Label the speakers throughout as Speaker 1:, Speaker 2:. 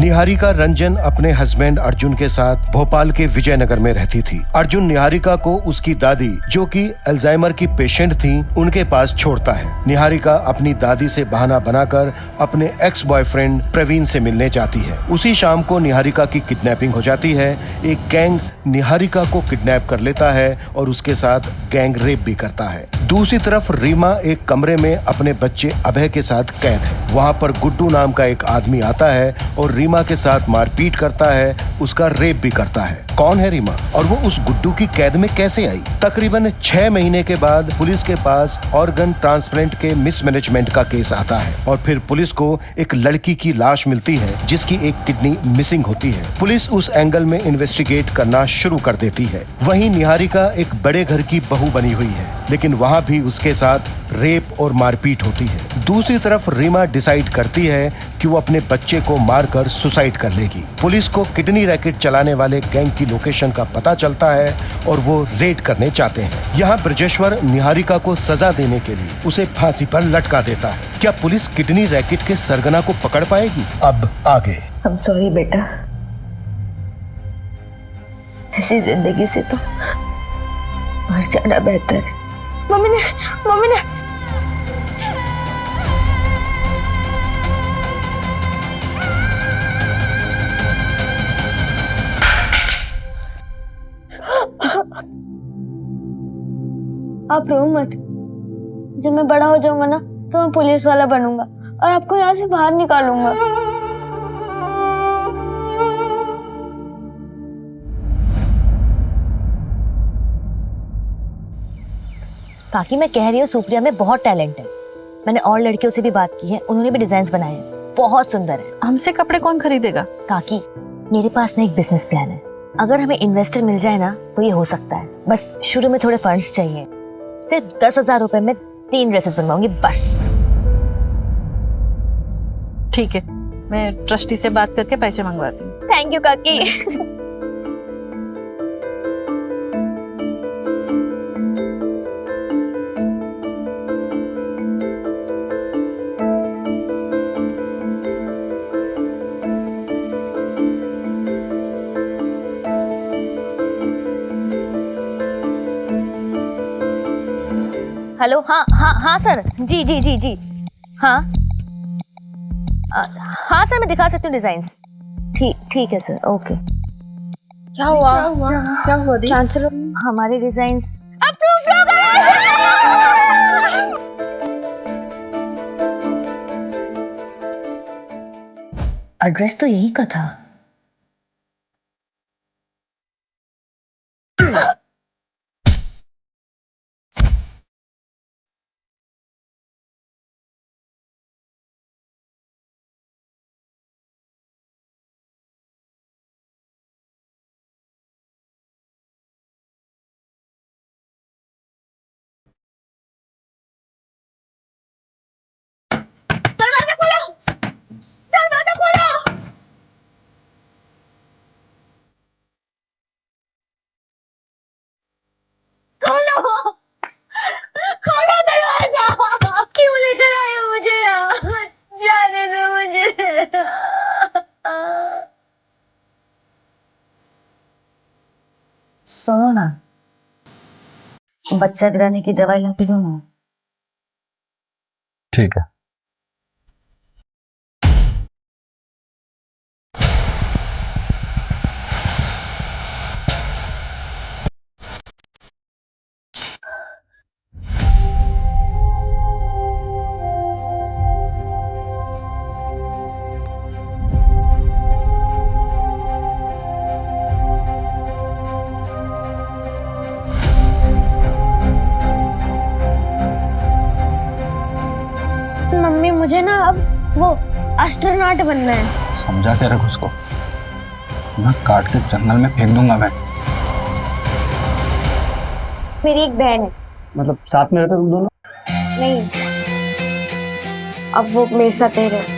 Speaker 1: निहारिका रंजन अपने हस्बैंड अर्जुन के साथ भोपाल के विजयनगर में रहती थी। अर्जुन निहारिका को उसकी दादी, जो कि अल्जाइमर की पेशेंट थी, उनके पास छोड़ता है। निहारिका अपनी दादी से बहाना बनाकर अपने एक्स बॉयफ्रेंड प्रवीण से मिलने जाती है। उसी शाम को निहारिका की किडनैपिंग हो जाती है। एक गैंग निहारिका को किडनैप कर लेता है और उसके साथ गैंग रेप भी करता है। दूसरी तरफ रीमा एक कमरे में अपने बच्चे अभय के साथ कैद है। वहाँ पर गुड्डू नाम का एक आदमी आता है और रीमा के साथ मारपीट करता है, उसका रेप भी करता है। कौन है रीमा और वो उस गुड्डू की कैद में कैसे आई? तकरीबन 6 महीने के बाद पुलिस के पास ऑर्गन ट्रांसप्लांट के मिसमैनेजमेंट का केस आता है और फिर पुलिस को एक लड़की की लाश मिलती है जिसकी एक किडनी मिसिंग होती है। पुलिस उस एंगल में इन्वेस्टिगेट करना शुरू कर देती है। वहीं निहारिका एक बड़े घर की बहू बनी हुई है, लेकिन वहाँ भी उसके साथ रेप और मारपीट होती है। दूसरी तरफ रीमा डिसाइड करती है कि वो अपने बच्चे को मारकर सुसाइड कर लेगी। पुलिस को किडनी रैकेट चलाने वाले गैंग की लोकेशन का पता चलता है और वो रेड करने चाहते हैं। यहाँ ब्रजेश्वर निहारिका को सजा देने के लिए उसे फांसी पर लटका देता है। क्या पुलिस किडनी रैकेट के सरगना को पकड़ पाएगी? अब आगे।
Speaker 2: I'm sorry बेटा, ऐसी जिंदगी से तो मर जाना बेहतर है। मम्मी ने
Speaker 3: आप रो मत। जब मैं बड़ा हो जाऊंगा ना तो मैं पुलिस वाला बनूंगा और आपको यहाँ से बाहर निकालूंगा।
Speaker 4: काकी मैं कह रही हूँ सुप्रिया में बहुत टैलेंट है। मैंने और लड़कियों से भी बात की है, उन्होंने भी डिजाइन बनाए हैं, बहुत सुंदर है।
Speaker 5: हमसे कपड़े कौन खरीदेगा?
Speaker 4: काकी मेरे पास ना एक बिजनेस प्लान है। अगर हमें इन्वेस्टर मिल जाए ना तो ये हो सकता है। बस शुरू में थोड़े फंड्स चाहिए। सिर्फ 10,000 रुपए में 3 ड्रेसेस बनवाऊंगी बस।
Speaker 5: ठीक है, मैं ट्रस्टी से बात करके पैसे मंगवाती हूँ।
Speaker 4: थैंक यू काकी। हेलो, हाँ सर, जी हाँ हाँ सर, मैं दिखा सकती हूँ डिजाइन्स। ठीक है सर, ओके।
Speaker 3: क्या हुआ दी?
Speaker 4: चांसलर, हमारे डिजाइन्स अप्रूव हो गए। एड्रेस तो यही का था।
Speaker 2: क्यों लेकर आए हो मुझे यहाँ? जाने दो मुझे।
Speaker 4: सुनो ना, बच्चा गिराने की दवाई ला के दो ना।
Speaker 6: ठीक है।
Speaker 3: मम्मी मुझे ना अब वो एस्ट्रोनॉट बनना है।
Speaker 6: समझा के रख उसको, मैं काट के जंगल में फेंक दूंगा मैं।
Speaker 3: मेरी एक बहन है।
Speaker 6: मतलब साथ में रहते तुम दोनों?
Speaker 3: नहीं, अब वो मेरे साथ ही रहे।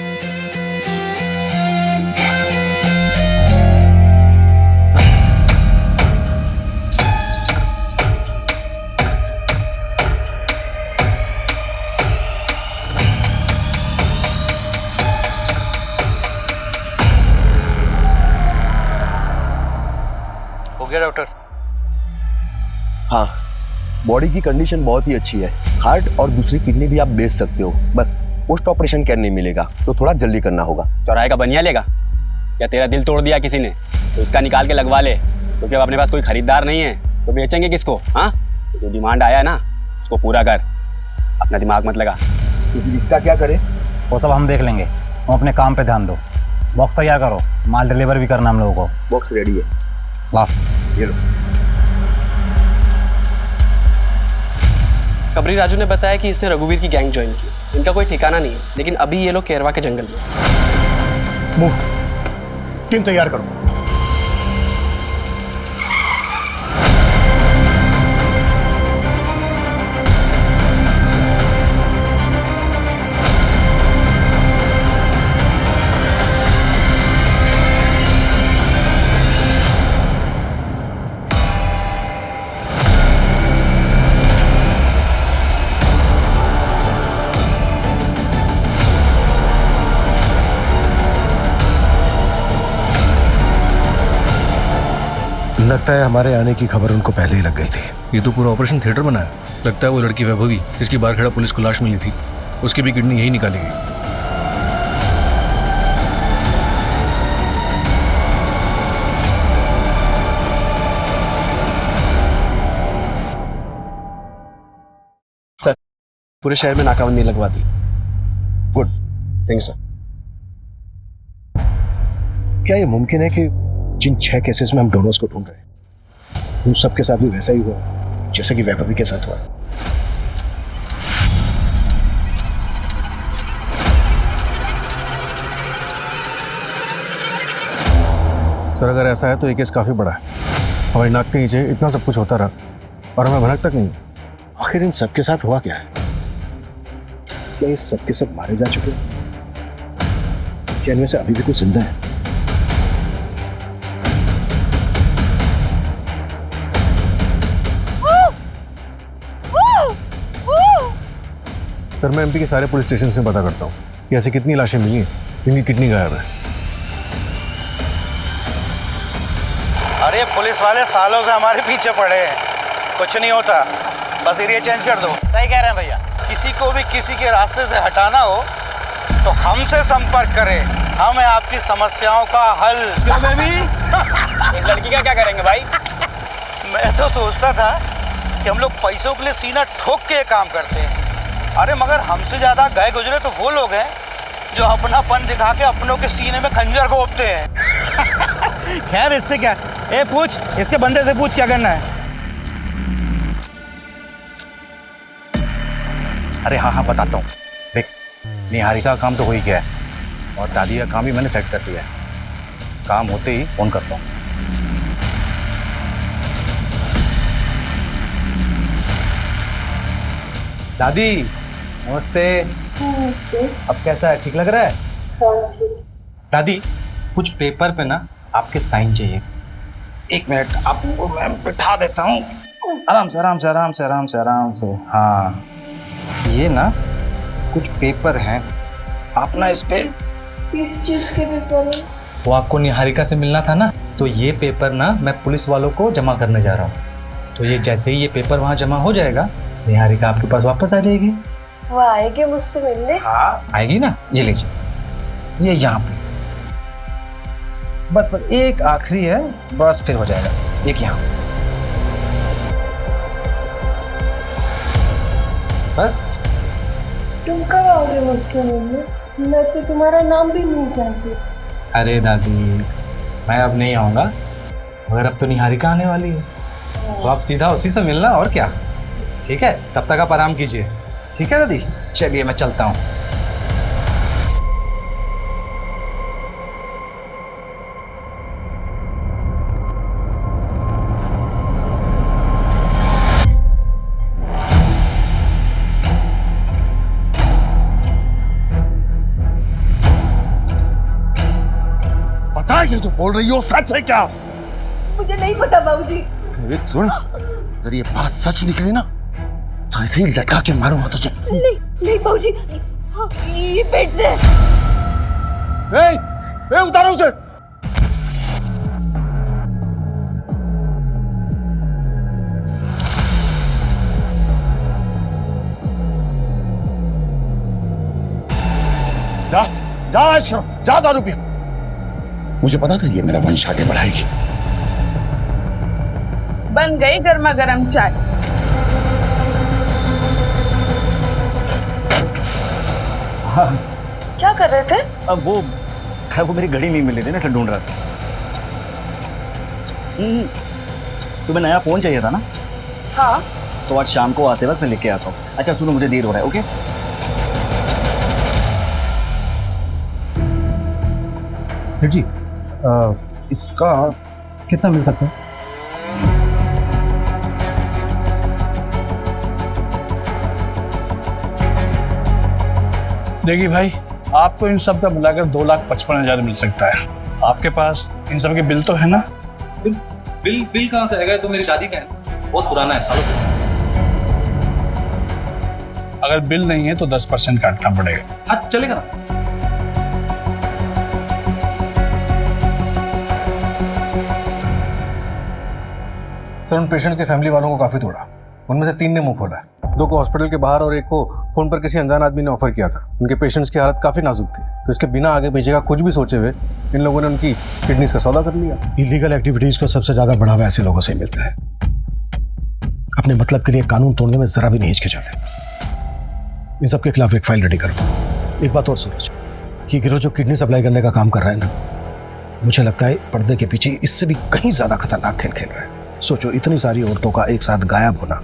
Speaker 7: गया डॉक्टर?
Speaker 8: हाँ, बॉडी की कंडीशन बहुत ही अच्छी है। हार्ट और दूसरी किडनी भी आप बेच सकते हो, बस पोस्ट ऑपरेशन केयर नहीं मिलेगा, तो थोड़ा जल्दी करना होगा।
Speaker 9: चौराहे का बनिया लेगा या तेरा दिल तोड़ दिया किसी ने तो उसका निकाल के लगवा ले, क्योंकि अब अपने पास कोई खरीदार नहीं है तो बेचेंगे किसको? हाँ, जो डिमांड आया है ना उसको पूरा कर, अपना दिमाग मत लगा।
Speaker 8: तो फिर इसका क्या करें?
Speaker 6: वो सब हम देख लेंगे, तुम अपने काम पे ध्यान दो। बॉक्स तैयार करो, माल डिलीवर भी करना हम लोगों को।
Speaker 8: बॉक्स रेडी है,
Speaker 6: लाओ
Speaker 8: ये लो।
Speaker 7: कबरी राजू ने बताया कि इसने रघुवीर की गैंग ज्वाइन की। इनका कोई ठिकाना नहीं है, लेकिन अभी ये लोग केरवा के जंगल में।
Speaker 1: मूव, टीम तैयार करो। लगता है हमारे आने की खबर उनको पहले ही लग गई थी।
Speaker 10: ये तो पूरा ऑपरेशन थिएटर बना है। लगता है वो लड़की वैभवी, जिसकी बारखेड़ा पुलिस को लाश मिली थी, उसकी भी किडनी यही निकाली गई।
Speaker 7: सर, पूरे शहर में नाकाबंदी लगवा दी।
Speaker 1: Good,
Speaker 7: thank you sir.
Speaker 1: क्या ये मुमकिन है कि जिन 6 केसेस में हम डोनर्स को ढूंढ रहे हैं उन सबके साथ भी वैसा ही हुआ जैसे कि वैभवी के साथ हुआ?
Speaker 10: सर, अगर ऐसा है तो ये केस काफी बड़ा है। हमारी नाक के नीचे इतना सब कुछ होता रहा और हमें भनक तक नहीं।
Speaker 1: आखिर इन सबके साथ हुआ क्या है? क्या ये सबके सब मारे जा चुके हैं? क्या इनमें से अभी भी कुछ जिंदा है?
Speaker 10: सर, मैं एमपी के सारे पुलिस स्टेशन से पता करता हूँ कि ऐसी कितनी लाशें मिली हैं जिनकी किडनी गायब है।
Speaker 11: अरे पुलिस वाले सालों से हमारे पीछे पड़े हैं, कुछ नहीं होता, बस एरिया चेंज कर दो।
Speaker 6: सही कह रहे हैं भैया।
Speaker 11: किसी को भी किसी के रास्ते से हटाना हो तो हमसे संपर्क करें, हम है आपकी समस्याओं का हल।
Speaker 9: क्यों बेबी? इस लड़की का क्या करेंगे भाई?
Speaker 11: मैं तो सोचता था कि हम लोग पैसों के लिए सीना ठोक के काम करते हैं, अरे मगर हमसे ज्यादा गए गुजरे तो वो लोग हैं जो अपनापन दिखा के अपनों के सीने में खंजर घोंपते हैं। खैर इससे क्या, ए पूछ, इसके बंदे से पूछ क्या करना है।
Speaker 12: अरे हाँ बताता हूँ। देख, निहारिका का काम तो हो ही गया है और दादी का काम भी मैंने सेट कर दिया है। काम होते ही फोन करता हूँ। दादी नमस्ते।
Speaker 2: नमस्ते।
Speaker 12: अब कैसा है, ठीक लग रहा है?
Speaker 2: हाँ ठीक।
Speaker 12: दादी कुछ पेपर पे ना आपके साइन चाहिए। 1 मिनट आपको मैं बिठा देता हूँ। आराम से आराम से आराम से आराम से आराम से। हाँ, ये ना कुछ पेपर हैं, आप ना इस पे।
Speaker 2: किस चीज के पेपर है?
Speaker 12: वो आपको निहारिका से मिलना था ना, तो ये पेपर ना मैं पुलिस वालों को जमा करने जा रहा हूँ। तो ये जैसे ही ये पेपर वहाँ जमा हो जाएगा, निहारिका आपके पास वापस आ जाएगी।
Speaker 2: वो आएगी मुझसे मिलने?
Speaker 12: हाँ आएगी ना, ये लीजिए, ये यहाँ पे। बस बस एक आखिरी है, बस फिर हो जाएगा। एक यहाँ, बस।
Speaker 2: तुम कब आओगे मुझसे मिलने? मैं तो तुम्हारा नाम भी नहीं जानती।
Speaker 12: अरे दादी, मैं अब नहीं आऊँगा, मगर अब तो निहारिका आने वाली है, तो आप सीधा उसी से मिलना, और क्या। ठीक है, तब तक आप आराम कीजिए। ठीक है दादी, चलिए मैं चलता हूँ।
Speaker 1: पता है ये जो बोल रही हो सच है क्या?
Speaker 2: मुझे नहीं पता बाबूजी।
Speaker 1: फिर सुन, अगर ये बात सच निकली ना तो ऐसे ही लटका के मारूंगा तुझे।
Speaker 2: नहीं नहीं बाबूजी, ये पेट से।
Speaker 1: ए, उतारो उसे।
Speaker 10: जा जा ऐश करो, जा दारू पियो।
Speaker 13: मुझे पता था ये मेरा वंश आगे बढ़ाएगी।
Speaker 14: बन गई गर्मा गर्म चाय।
Speaker 12: हाँ
Speaker 14: क्या कर रहे थे?
Speaker 12: अब वो मेरी घड़ी नहीं मिली थी ना, इसलिए ढूंढ रहा था। तुम्हें नया फोन चाहिए था ना?
Speaker 14: हाँ।
Speaker 12: तो आज शाम को आते वक्त मैं लेके आता हूँ। अच्छा सुनो, मुझे देर हो रहा है। ओके
Speaker 10: सर जी, इसका कितना मिल सकता है?
Speaker 15: देखिए भाई, आपको इन सब का मिलाकर 2,55,000 मिल सकता है। आपके पास इन सब के बिल तो है ना?
Speaker 12: बिल कहाँ से आएगा? तो मेरी दादी का है, बहुत पुराना है, सालों पुराना।
Speaker 15: अगर बिल नहीं है तो 10% काटना पड़ेगा।
Speaker 12: हाँ चलेगा ना।
Speaker 10: सर, उन पेशेंट्स के फैमिली वालों को काफ़ी तोड़ा। उनमें से 3 ने मुंह खोला, 2 को हॉस्पिटल के बाहर और 1 को फ़ोन पर किसी अनजान आदमी ने ऑफर किया था। उनके पेशेंट्स की हालत काफ़ी नाजुक थी, तो इसके बिना आगे पीछे का कुछ भी सोचे हुए इन लोगों ने उनकी किडनीज का सौदा कर लिया।
Speaker 1: इलीगल एक्टिविटीज़ को सबसे ज़्यादा बढ़ावा ऐसे लोगों से ही मिलता है। अपने मतलब के लिए कानून तोड़ने में ज़रा भी नहीं हिचकिचाते। इन सब के खिलाफ एक फाइल रेडी करो। एक बात और सूरज, ये गिरोह जो किडनी सप्लाई करने का काम कर रहा है ना, मुझे लगता है पर्दे के पीछे इससे भी कहीं ज़्यादा खतरनाक खेल खेल रहा है। सोचो, इतनी सारी औरतों का एक साथ गायब होना,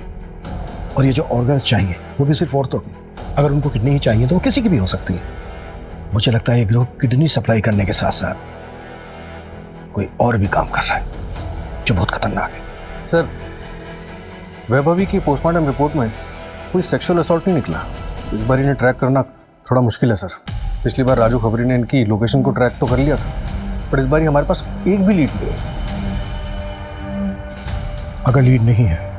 Speaker 1: और ये जो ऑर्गन्स चाहिए वो भी सिर्फ औरतों की। अगर उनको किडनी ही चाहिए तो वो किसी की भी हो सकती है। मुझे लगता है ये गिरोह किडनी सप्लाई करने के साथ साथ कोई और भी काम कर रहा है जो बहुत खतरनाक है।
Speaker 10: सर, वैभवी की पोस्टमार्टम रिपोर्ट में कोई सेक्सुअल असॉल्ट नहीं निकला। इस बार इन्हें ट्रैक करना थोड़ा मुश्किल है सर। पिछली बार राजू खबरी ने इनकी लोकेशन को ट्रैक तो कर लिया था, पर इस बार हमारे पास एक भी लीड नहीं है।
Speaker 1: अगर लीड नहीं है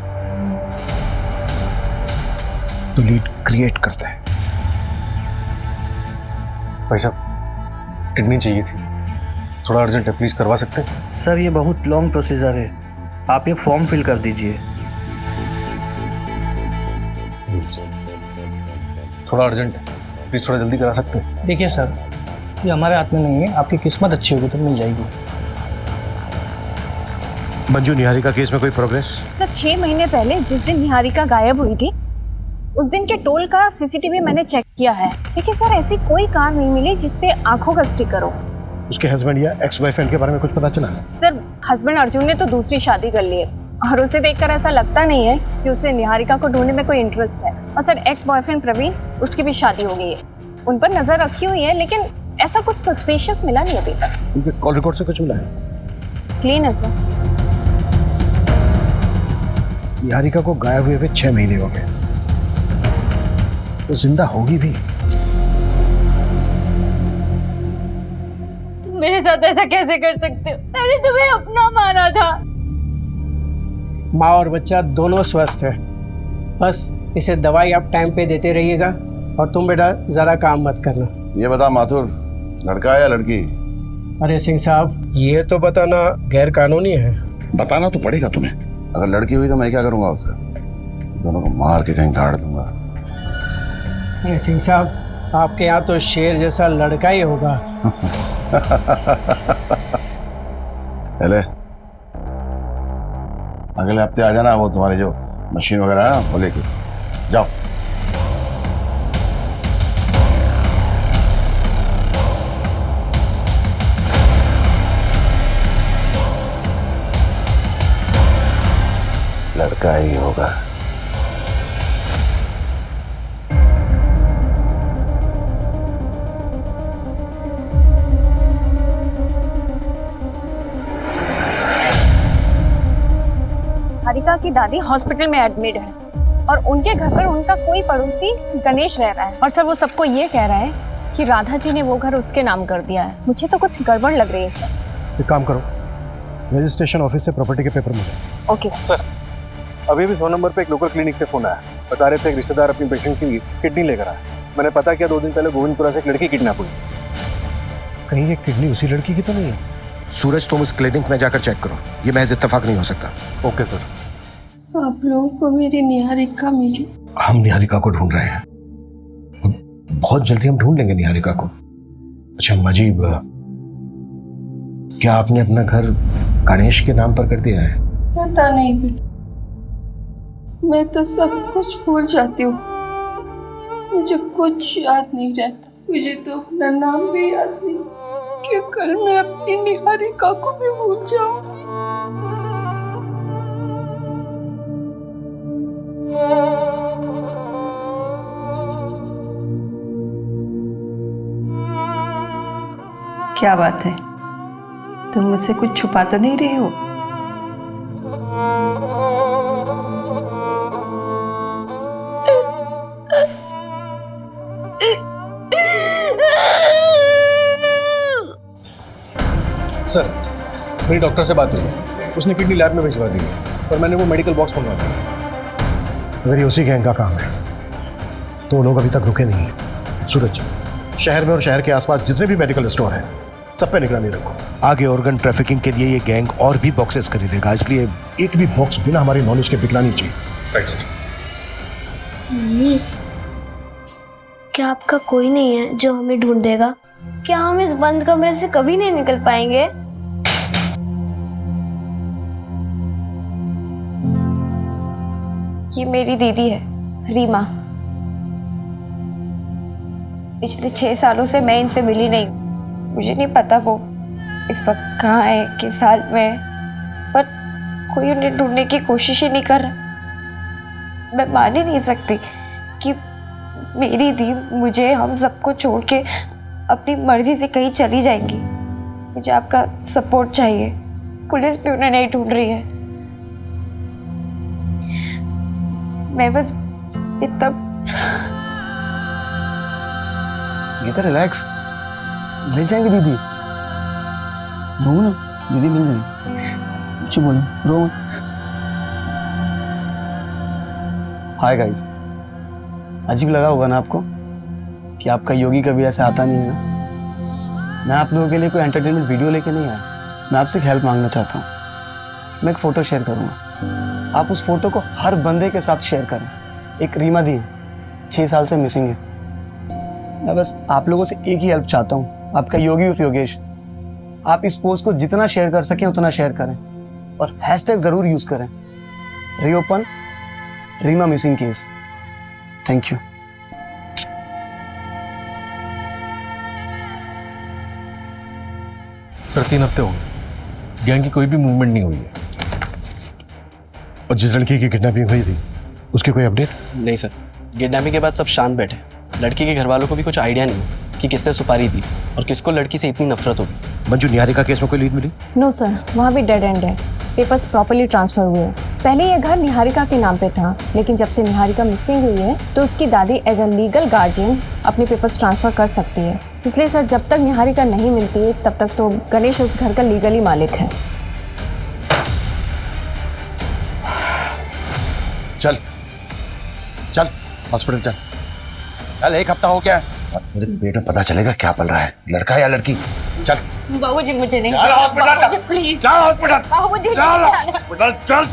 Speaker 1: तो लीड क्रिएट करते हैं।
Speaker 10: भाई साहब, किडनी चाहिए थी, थोड़ा अर्जेंट है, प्लीज करवा सकते हैं?
Speaker 11: सर ये बहुत लॉन्ग प्रोसीजर है, आप ये फॉर्म फिल कर दीजिए।
Speaker 10: थोड़ा अर्जेंट है, प्लीज थोड़ा जल्दी करा सकते हैं?
Speaker 11: देखिए सर, ये हमारे हाथ में नहीं है, आपकी किस्मत अच्छी होगी तो मिल जाएगी।
Speaker 1: मंजू, निहारिका केस में कोई प्रोग्रेस?
Speaker 14: सर 6 महीने पहले जिस दिन निहारिका गायब हुई थी, उस दिन के टोल का सीसीटीवी मैंने चेक किया है। देखिए सर, ऐसी कोई कार नहीं मिली जिसपे आंखों का स्टिकर हो।
Speaker 1: उसके हस्बैंड या एक्स बॉयफ्रेंड के बारे में कुछ पता चला?
Speaker 14: सर, हस्बैंड अर्जुन ने तो दूसरी शादी कर ली है, और उसे देखकर ऐसा लगता नहीं है कि उसे निहारिका को ढूंढने में कोई इंटरेस्ट है। और सर, एक्स बॉयफ्रेंड प्रवीण, उसकी भी शादी हो गई है। उन पर नजर रखी हुई है, लेकिन ऐसा कुछ सस्पिशियस मिला नहीं अभी तक।
Speaker 1: उनके कॉल रिकॉर्ड से कुछ मिला है?
Speaker 14: क्लीन है सर।
Speaker 1: निहारिका को गायब हुए 6 महीने हो गए, तो जिंदा होगी भी।
Speaker 3: तुम मेरे साथ ऐसा कैसे कर सकते हो? मैंने तुम्हें अपना माना था।
Speaker 11: माँ और बच्चा दोनों स्वस्थ है, बस इसे दवाई आप टाइम पे देते रहिएगा, और तुम बेटा ज़रा काम मत करना।
Speaker 13: ये बता माथुर, लड़का है या लड़की?
Speaker 11: अरे सिंह साहब, ये तो बताना गैर कानूनी है।
Speaker 13: बताना तो पड़ेगा तुम्हें। अगर लड़की हुई तो मैं क्या करूंगा उसका? दोनों को मार के कहीं गाड़ दूंगा।
Speaker 11: अरे सिंह साहब, आपके यहाँ तो शेर जैसा लड़का ही होगा।
Speaker 13: पहले अगले हफ्ते आ जाना, वो तुम्हारी जो मशीन वगैरह है ना वो लेके जाओ। लड़का ही होगा।
Speaker 14: निहारिका की दादी हॉस्पिटल में एडमिट है, और उनके घर पर उनका कोई पड़ोसी गणेश रह रहा है। और सर, वो सबको ये कह रहा है कि राधा जी ने वो घर उसके नाम कर दिया है। मुझे तो कुछ गड़बड़ लग रही है सर।
Speaker 1: एक काम करो, रजिस्ट्रेशन ऑफिस से प्रॉपर्टी के पेपर मिले।
Speaker 14: Okay sir.
Speaker 10: अभी भी 100 नंबर पे एक लोकल क्लिनिक से फोन आया, बता रहे थे एक रिश्तेदार अपनी पेशेंट की किडनी लेकर आया। मैंने पता किया, 2 दिन पहले गोविंदपुरा से एक लड़की किडनैप हुई।
Speaker 1: कहीं ये किडनी उसी लड़की की तो नहीं है? सूरज, तुम उस क्लिनिक में जाकर चेक करो, ये महज इत्तेफाक नहीं हो सकता।
Speaker 10: Okay sir.
Speaker 14: आप लोगों को मेरी निहारिका मिली?
Speaker 1: हम निहारिका को ढूंढ रहे हैं, बहुत जल्दी हम ढूंढ लेंगे निहारिका को।
Speaker 10: अच्छा अम्मा जी, क्या आपने अपना घर गणेश के नाम पर कर दिया है?
Speaker 2: पता नहीं बेटा, मैं तो सब कुछ भूल जाती हूँ, मुझे कुछ याद नहीं रहता। मुझे तो अपना नाम भी याद नहीं कि कल मैं अपनी निहारिका को भी भूल जाऊंगी। क्या बात है, तुम मुझसे कुछ छुपा तो नहीं रहे हो?
Speaker 10: सर, मेरी डॉक्टर से बात हुई, उसने किडनी लैब में भिजवा दी है और मैंने वो मेडिकल बॉक्स मंगवा दिया।
Speaker 1: अगर ये उसी गैंग का काम है तो लोग अभी तक रुके नहीं हैं। सूरज, शहर में और शहर के आसपास जितने भी मेडिकल स्टोर हैं सब पे निगरानी रखो। आगे ऑर्गन ट्रैफिकिंग के लिए ये गैंग और भी बॉक्सेस खरीदेगा, इसलिए एक भी बॉक्स बिना हमारी नॉलेज के बिकना नहीं चाहिए।
Speaker 10: Right sir.
Speaker 3: मम्मी, क्या आपका कोई नहीं है जो हमें ढूंढेगा? क्या हम इस बंद कमरे से कभी नहीं निकल पाएंगे?
Speaker 14: ये मेरी दीदी है, रीमा। पिछले 6 सालों से मैं इनसे मिली नहीं, मुझे नहीं पता वो इस वक्त कहाँ है, किस हाल में है, पर कोई उन्हें ढूंढने की कोशिश ही नहीं कर रहा। मैं मान ही नहीं सकती कि मेरी दी मुझे, हम सबको छोड़ के अपनी मर्जी से कहीं चली जाएंगी। मुझे आपका सपोर्ट चाहिए, पुलिस भी उन्हें नहीं ढूंढ रही है। मैं बस इतना
Speaker 12: गीता रिलैक्स, मिल जाएंगी दीदी। रो ना, दीदी मिल जाएंगी। चुप बोलो, रो। हाय गाइस, अजीब लगा होगा ना आपको कि आपका योगी कभी ऐसे आता नहीं है ना। मैं आप लोगों के लिए कोई एंटरटेनमेंट वीडियो लेके नहीं आया, मैं आपसे हेल्प मांगना चाहता हूँ। मैं एक फ़ोटो शेयर करूँगा, आप उस फोटो को हर बंदे के साथ शेयर करें। एक रीमा दी है, 6 साल से मिसिंग है। मैं बस आप लोगों से एक ही हेल्प चाहता हूँ, आपका योगी उफ योगेश। आप इस पोस्ट को जितना शेयर कर सकें उतना शेयर करें और हैशटैग ज़रूर यूज़ करें, reopen Reema missing case. Thank you.
Speaker 10: Sir 3 हफ्ते हो गए, गैंग की कोई भी मूवमेंट नहीं हुई है।
Speaker 1: और जिस लड़की की किडनैपिंग हुई थी उसकी कोई अपडेट?
Speaker 7: नहीं सर, किडनैपिंग के बाद सब शांत बैठे। लड़की के घर वालों को भी कुछ आइडिया नहीं कि किसने सुपारी दी और किसको लड़की से इतनी नफरत होगी।
Speaker 1: मंजू, निहारिका केस में कोई लीड मिली?
Speaker 14: नो सर, वहाँ भी डेड एंड है। पेपर्स प्रॉपर्ली ट्रांसफर हुए हैं। पहले ये घर निहारिका के नाम पे था, लेकिन जब से निहारिका मिसिंग हुई है तो उसकी दादी एज अ लीगल गार्जियन अपने पेपर्स ट्रांसफर कर सकती है। इसलिए सर, जब तक निहारिका नहीं मिलती है तब तक तो गणेश उस घर का लीगली मालिक है।
Speaker 1: चल चल हॉस्पिटल चल। चल, 1 हफ्ता हो गया है, तेरे पेट में पता चलेगा क्या पल रहा है, लड़का या लड़की। चल
Speaker 3: बाबूजी, मुझे नहीं,
Speaker 1: चल हॉस्पिटल,
Speaker 3: प्लीज
Speaker 1: चल हॉस्पिटल,
Speaker 3: बाबूजी,
Speaker 1: चल हॉस्पिटल चल।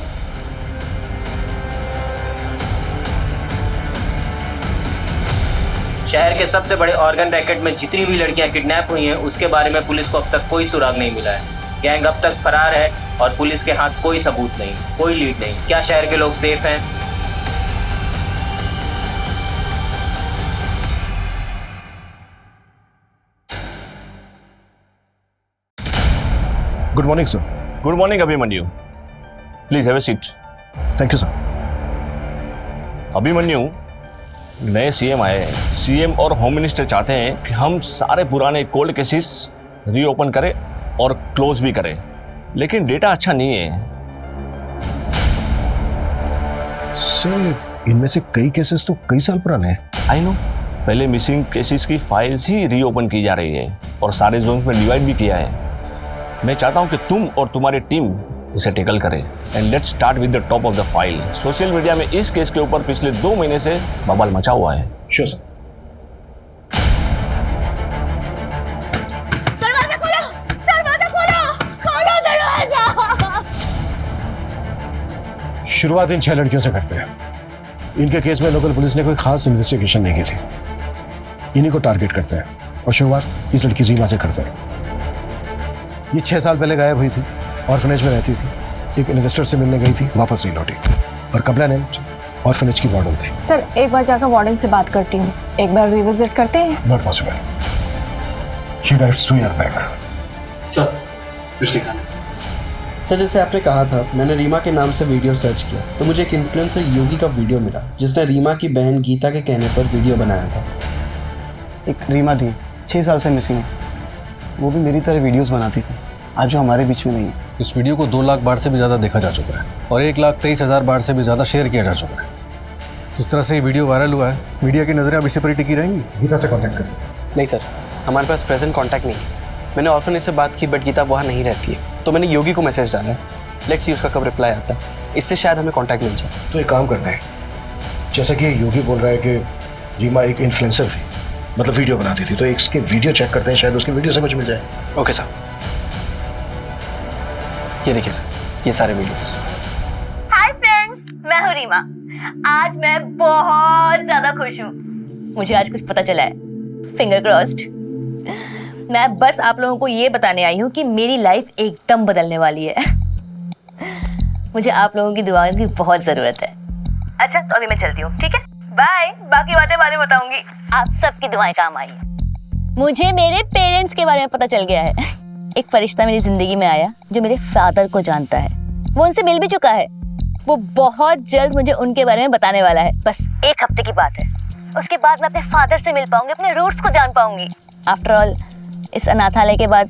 Speaker 16: शहर के सबसे बड़े ऑर्गन रैकेट में जितनी भी लड़कियां किडनैप हुई हैं उसके बारे में पुलिस को अब तक कोई सुराग नहीं मिला है। गैंग अब तक फरार है और पुलिस के हाथ कोई सबूत नहीं, कोई लीड नहीं। क्या शहर के लोग सेफ हैं?
Speaker 1: Good morning sir.
Speaker 15: Good morning Abhimanyu, please have a seat.
Speaker 1: Thank you sir.
Speaker 15: Abhimanyu, नए सीएम आए हैं। सीएम और होम मिनिस्टर चाहते हैं कि हम सारे पुराने कोल्ड केसेस रीओपन करें और क्लोज भी करें, लेकिन डेटा अच्छा नहीं है।
Speaker 1: सर, इनमें से कई केसेस तो कई साल पुराने हैं।
Speaker 15: आई नो, पहले मिसिंग केसेस की फाइल्स ही रीओपन की जा रही है और सारे जोन्स में डिवाइड भी किया है। मैं चाहता हूं कि तुम और तुम्हारी टीम इसे टेकल करें and let's start with the top of the file. Social media में इस केस के ऊपर पिछले 2 महीने से बवाल मचा हुआ है।
Speaker 1: Sure sir.
Speaker 3: दरवाजा खोलो, दरवाजा खोलो, खोलो दरवाजा।
Speaker 1: शुरुआत इन 6 लड़कियों से करते हैं। इनके केस में लोकल पुलिस ने कोई खास इन्वेस्टिगेशन नहीं की थी, इन्हीं को टारगेट करते हैं। और शुरुआत इस लड़की रीमा से करते हैं। ये 6 साल पहले गायब हुई थी, ऑर्फनेज में रहती थी, एक इन्वेस्टर से मिलने गई थी, वापस नहीं लौटी, और कमला ने ऑर्फनेज की वार्डन थी।
Speaker 14: सर एक बार जाकर वार्डन से बात करती हूँ, एक बार रिविजिट करते हैं।
Speaker 1: Not possible, she died 2 years back।
Speaker 7: Sir कुछ दिखाना। सर जैसे आपने कहा था, मैंने रीमा के नाम से वीडियो सर्च किया तो मुझे एक इन्फ्लुएंसर योगी का वीडियो मिला जिसने रीमा की बहन गीता के कहने पर वीडियो बनाया था।
Speaker 17: एक रीमा थी 6 साल से मिसिंग है, वो भी मेरी तरह वीडियोस बनाती थी, आज वो हमारे बीच में नहीं है।
Speaker 10: इस वीडियो को 2 लाख बार से भी ज़्यादा देखा जा चुका है और 1,23,000 बार से भी ज़्यादा शेयर किया जा चुका है। जिस तरह से ये वीडियो वायरल हुआ है, मीडिया की नज़रें अब इसी पर ही टिकी रहेंगी।
Speaker 1: गीता से कॉन्टैक्ट करिए।
Speaker 7: नहीं सर, हमारे पास प्रेजेंट कॉन्टैक्ट नहीं है। मैंने ऑर्फनेज से बात की बट गीता वहाँ नहीं रहती है, तो मैंने योगी को मैसेज डाला है। लेट्स सी उसका कब रिप्लाई आता है, इससे शायद हमें कॉन्टैक्ट मिल जाए।
Speaker 1: तो एक काम करते हैं, जैसा कि योगी बोल रहा है कि रीमा एक इन्फ्लुएंसर थी, मतलब वीडियो बनाती थी, तो इसके वीडियो चेक करते हैं, शायद उसके वीडियो से कुछ मिल जाए।
Speaker 7: ओके सर, ये देखिए सर, ये सारे वीडियोस।
Speaker 4: हाय फ्रेंड्स, मैं हूँ रीमा। आज मैं बहुत ज्यादा खुश हूँ, मुझे आज कुछ पता चला है, फिंगर क्रॉस्ड। मैं बस आप लोगों को ये बताने आई हूँ कि मेरी लाइफ एकदम बदलने वाली है। मुझे आप लोगों की दुआओं की बहुत जरूरत है। अच्छा तो अभी मैं चलती हूँ, ठीक है, बाय। बाकी बातें बाद में बताऊंगी, आप सबकी दुआएं काम आई। मुझे मेरे पेरेंट्स के बारे में पता चल गया है। एक फरिश्ता मेरी जिंदगी में आया जो मेरे फादर को जानता है, वो उनसे मिल भी चुका है। वो बहुत जल्द मुझे उनके बारे में बताने वाला है, बस 1 हफ्ते की बात है। उसके बाद मैं अपने फादर से मिल पाऊंगी, अपने रूट्स को जान पाऊंगी। आफ्टर ऑल इस अनाथालय के बाद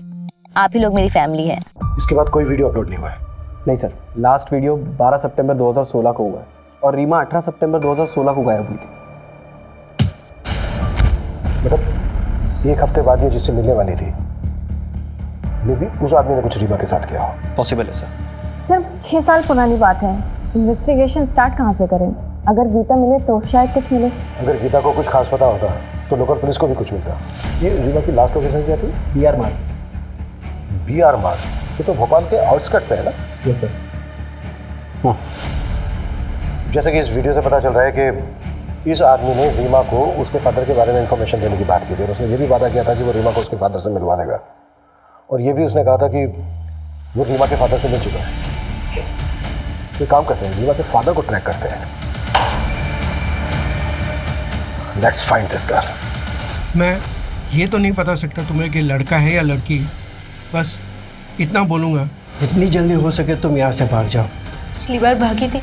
Speaker 4: आप ही लोग मेरी फैमिली है।
Speaker 1: इसके बाद कोई वीडियो अपलोड नहीं हुआ है?
Speaker 7: नहीं सर, लास्ट वीडियो 12 सितंबर 2016 को हुआ है और रीमा 18 सितंबर 2016 को गायब हुई थी।
Speaker 1: मतलब 1 हफ्ते बाद ये जिससे मिलने वाली थी, मे बी उस आदमी ने कुछ रीमा के साथ किया हो।
Speaker 7: पॉसिबल है सर।
Speaker 14: सर 6 साल पुरानी बात है, इन्वेस्टिगेशन स्टार्ट कहाँ से करें? अगर गीता मिले तो शायद कुछ मिले।
Speaker 1: अगर गीता को कुछ खास पता होता तो लोकल पुलिस को भी कुछ मिलता। ये रीमा की लास्ट लोकेशन क्या थी?
Speaker 7: BR मार्ग।
Speaker 1: BR मार्ग, ये तो भोपाल के आउटस्कर्ट पे है ना?
Speaker 7: Yes sir.
Speaker 1: जैसे कि इस वीडियो से पता चल रहा है कि इस आदमी ने रीमा को उसके फादर के बारे में इंफॉर्मेशन देने की बात की थी और उसने ये भी वादा किया था कि वो रीमा को उसके फादर से मिलवा देगा, और ये भी उसने कहा था कि वो रीमा के फादर से मिल चुका है। तो काम करते हैं, रीमा के फादर को ट्रैक करते हैं। Let's find this girl.
Speaker 18: मैं ये तो नहीं बता सकता तुम्हें कि लड़का है या लड़की, बस इतना बोलूँगा, इतनी जल्दी हो सके तुम यहाँ से भाग जाओ।
Speaker 3: पिछली बार भागी थी,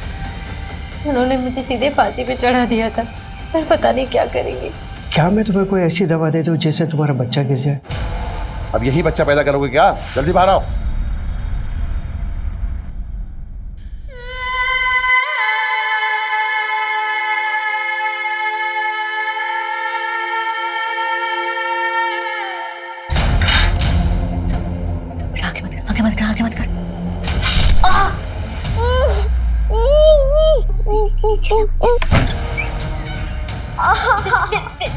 Speaker 3: उन्होंने मुझे सीधे फांसी पे चढ़ा दिया था। इस बार पता नहीं क्या करेंगे।
Speaker 18: क्या मैं तुम्हें कोई ऐसी दवा दे दूँ जिससे तुम्हारा बच्चा गिर जाए?
Speaker 13: अब यही बच्चा पैदा करोगे क्या? जल्दी बाहर आओ।
Speaker 4: आगे मत कर।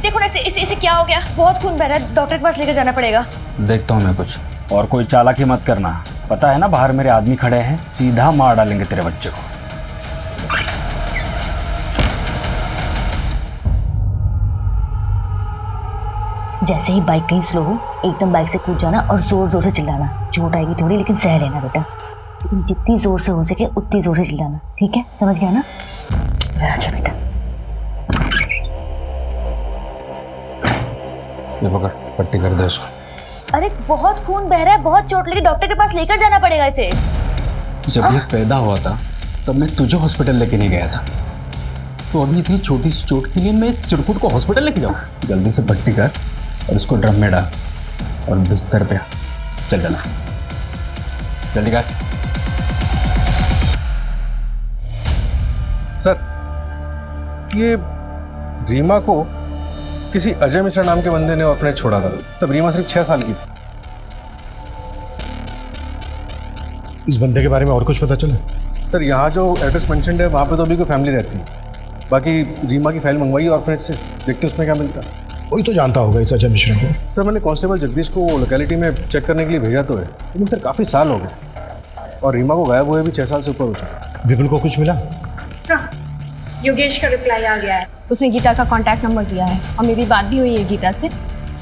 Speaker 4: देखो ना इसे क्या हो गया? बहुत खून बह रहा है, डॉक्टर के पास लेकर जाना पड़ेगा।
Speaker 6: देखता हूँ मैं कुछ, और कोई चालाकी मत करना, पता है ना बाहर मेरे आदमी खड़े हैं, सीधा मार डालेंगे तेरे बच्चे को।
Speaker 4: जैसे ही बाइक कहीं स्लो हो, एकदम बाइक से कूद जाना और जोर जोर से चिल्लाना। चोट आएगी थोड़ी लेकिन सह लेना बेटा, लेकिन जितनी जोर से हो सके उतनी जोर से चिल्लाना, ठीक है? समझ गया ना? अच्छा बेटा,
Speaker 10: ये पकड़, पट्टी कर दे उसको।
Speaker 4: अरे बहुत खून बह रहा है, बहुत चोट लगी, डॉक्टर के पास लेकर जाना पड़ेगा इसे।
Speaker 6: जब ये पैदा हुआ था तब मैं तुझे हॉस्पिटल लेके नहीं गया था, तो अभी इतनी छोटी सी चोट के लिए मैं इस चिरकुट को हॉस्पिटल लेके जाऊँ? जल्दी से पट्टी कर और इसको ड्रम में डाल और बिस्तर पे चल जाना, जल्दी कर।
Speaker 10: सर, ये रीमा को किसी अजय मिश्रा नाम के बंदे ने ऑर्फनेज छोड़ा था, तब रीमा सिर्फ 6 साल की थी।
Speaker 1: इस बंदे के बारे में और कुछ पता चला?
Speaker 10: सर, यहाँ जो एड्रेस मेंशन्ड है वहाँ पे तो अभी कोई फैमिली रहती है। बाकी रीमा की फाइल मंगवाई ऑर्फनेज से, देखते उसमें क्या मिलता है।
Speaker 1: वही तो जानता होगा इस अजय मिश्रा को।
Speaker 10: सर, मैंने कांस्टेबल जगदीश को लोकेलिटी में चेक करने के लिए भेजा तो है, लेकिन सर काफ़ी साल हो गए और रीमा को गायब हुए भी 6 साल से ऊपर हो चुका।
Speaker 1: विपुल को कुछ मिला?
Speaker 14: सर, योगेश का रिप्लाई आ गया है, उसने गीता का कॉन्टैक्ट नंबर दिया है और मेरी बात भी हुई है गीता से।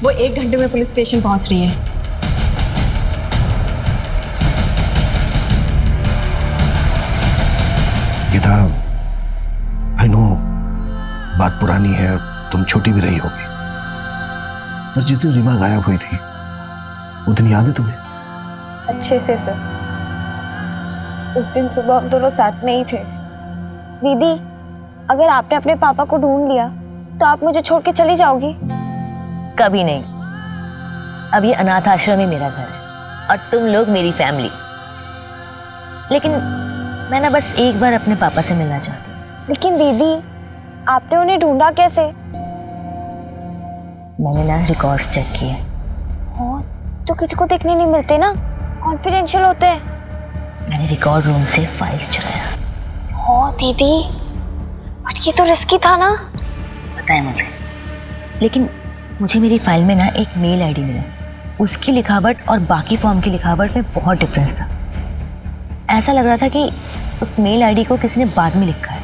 Speaker 14: वो 1 घंटे में पुलिस स्टेशन पहुंच रही है।
Speaker 1: गीता, आई नो बात पुरानी है, तुम छोटी भी रही होगी, पर जिस दिन रीमा गायब हुई थी वो दिन याद है तुम्हें?
Speaker 3: अच्छे से सर। उस दिन सुबह हम दोनों साथ में ही थे। दीदी, अगर आपने अपने पापा को ढूंढ लिया तो आप मुझे छोड़ के चली जाओगी?
Speaker 4: कभी नहीं। अब ये अनाथ आश्रम ही मेरा घर है और तुम लोग मेरी फैमिली। लेकिन मैं ना बस एक बार अपने पापा से मिलना चाहती हूँ।
Speaker 3: लेकिन दीदी, आपने उन्हें ढूंढा कैसे?
Speaker 4: मैंने ना रिकॉर्ड्स चेक किए।
Speaker 3: हाँ, तो किसी को देखने नहीं मिलते ना, कॉन्फिडेंशियल होते हैं।
Speaker 4: मैंने रिकॉर्ड रूम से फाइल्स चुराया।
Speaker 3: हाँ दीदी, बट ये तो रिस्की था ना।
Speaker 4: पता है मुझे, लेकिन मुझे मेरी फाइल में ना एक मेल आईडी मिला। उसकी लिखावट और बाकी फॉर्म की लिखावट में बहुत डिफरेंस था। ऐसा लग रहा था कि उस मेल आईडी को किसी ने बाद में लिखा है।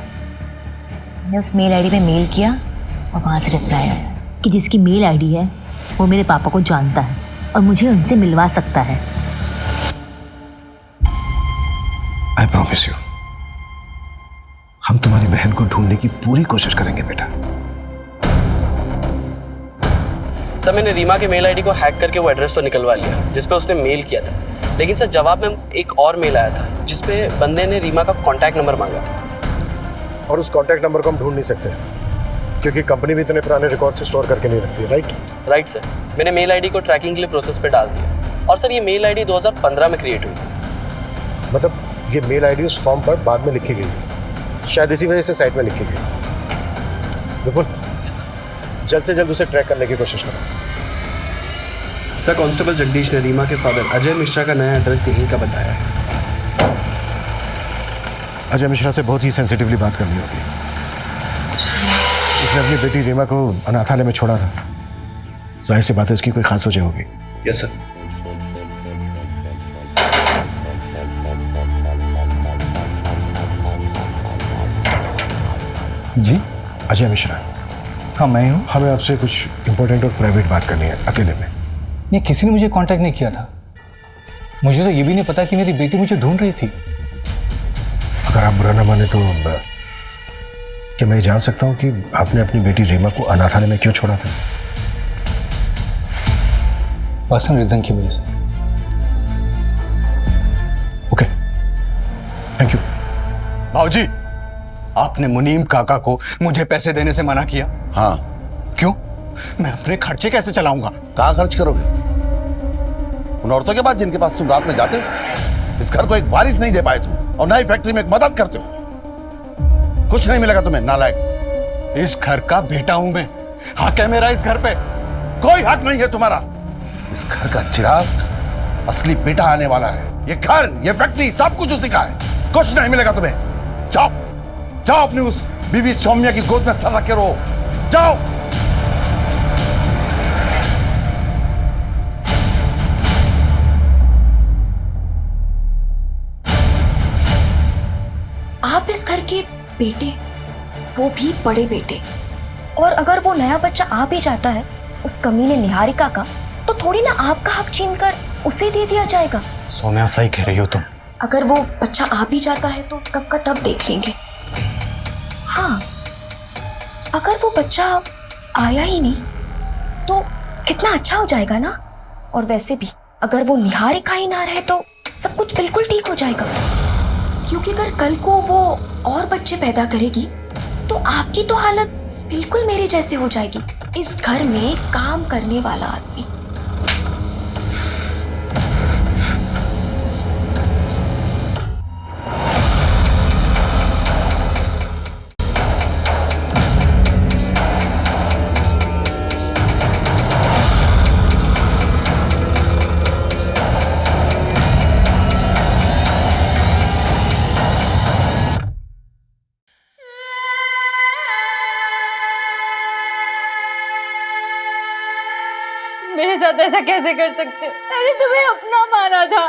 Speaker 4: मैंने उस मेल आईडी पे मेल किया और वहाँ से रिप्लाई आया कि जिसकी मेल आईडी है वो मेरे पापा को जानता है और मुझे उनसे मिलवा सकता है।
Speaker 1: आई प्रॉमिस यू, हम तुम्हारी बहन को ढूंढने की पूरी कोशिश करेंगे बेटा।
Speaker 7: सर, मैंने रीमा के मेल आईडी को हैक करके वो एड्रेस तो निकलवा लिया जिस पे उसने मेल किया था, लेकिन सर जवाब में एक और मेल आया था जिसपे बंदे ने रीमा का कॉन्टैक्ट नंबर मांगा था।
Speaker 10: और उस कॉन्टैक्ट नंबर को हम ढूंढ नहीं सकते क्योंकि कंपनी भी इतने पुराने रिकॉर्ड से स्टोर करके नहीं रखती है, राइट
Speaker 7: सर, मैंने मेल आईडी को ट्रैकिंग के लिए प्रोसेस पे डाल दिया। और सर ये मेल आईडी 2015 में क्रिएट हुई थी।
Speaker 10: मतलब ये मेल आईडी उस फॉर्म पर बाद में लिखी गई, शायद इसी वजह से साइट में लिखी गई। बिल्कुल, जल्द से जल्द उसे ट्रैक करने की कोशिश करो।
Speaker 7: सर, कांस्टेबल जगदीश ने रीमा के फादर अजय मिश्रा का नया एड्रेस यहीं का बताया है।
Speaker 10: अजय मिश्रा से बहुत ही सेंसिटिवली बात करनी होगी। उसने अपनी बेटी रीमा को अनाथालय में छोड़ा था, जाहिर सी बात है इसकी कोई खास वजह होगी।
Speaker 7: Yes sir.
Speaker 10: जी, अजय मिश्रा।
Speaker 12: हाँ, मैं हूँ।
Speaker 10: हमें आपसे कुछ इंपॉर्टेंट और प्राइवेट बात करनी है, अकेले में।
Speaker 12: ये किसी ने मुझे कांटेक्ट नहीं किया था। मुझे तो ये भी नहीं पता कि मेरी बेटी मुझे ढूंढ रही थी।
Speaker 10: अगर आप बुरा ना माने तो क्या मैं जान सकता हूँ कि आपने अपनी बेटी रीमा को अनाथालय में क्यों छोड़ा था?
Speaker 12: पर्सनल रीजन की वजह से।
Speaker 10: Okay, thank you.
Speaker 13: भाऊजी, आपने मुनीम काका को मुझे पैसे देने से मना किया। हाँ, क्यों? मैं अपने खर्चे कैसे चलाऊंगा? कहाँ खर्च करोगे? उन औरतों के पास जिनके पास तुम रात में जाते हो? इस घर को एक वारिस नहीं दे पाए तुम, और नई फैक्ट्री में एक मदद करते हो। कुछ नहीं मिलेगा तुम्हें, नालायक। इस घर का बेटा हूं मैं, हक है मेरा इस घर पे। कोई हक नहीं है तुम्हारा। इस घर का चिराग असली बेटा आने वाला है। ये घर, ये फैक्ट्री, सब कुछ उसी का है। कुछ नहीं मिलेगा तुम्हें। जाओ जाओ, अपनी उस बीवी सौम्या की गोद में सर रख के रहो। जाओ।
Speaker 3: आप इस घर के बेटे, वो भी बड़े बेटे, और अगर वो नया बच्चा आ भी जाता है उस कमीने निहारिका का, तो थोड़ी ना आपका हक छीनकर उसे दे दिया जाएगा।
Speaker 12: सोनिया, सही कह रही हो तुम।
Speaker 3: अगर वो बच्चा आ भी जाता है तो तब का तब देख लेंगे। हाँ, अगर वो बच्चा आया ही नहीं तो कितना अच्छा हो जाएगा ना। और वैसे भी अगर वो निहारिका ही ना रहे तो सब कुछ बिल्कुल ठीक हो जाएगा, क्योंकि अगर कल को वो और बच्चे पैदा करेगी तो आपकी तो हालत बिल्कुल मेरे जैसे हो जाएगी। इस घर में काम करने वाला आदमी।
Speaker 14: मेरे साथ ऐसा कैसे कर सकते हो? मैंने तुम्हें अपना माना था।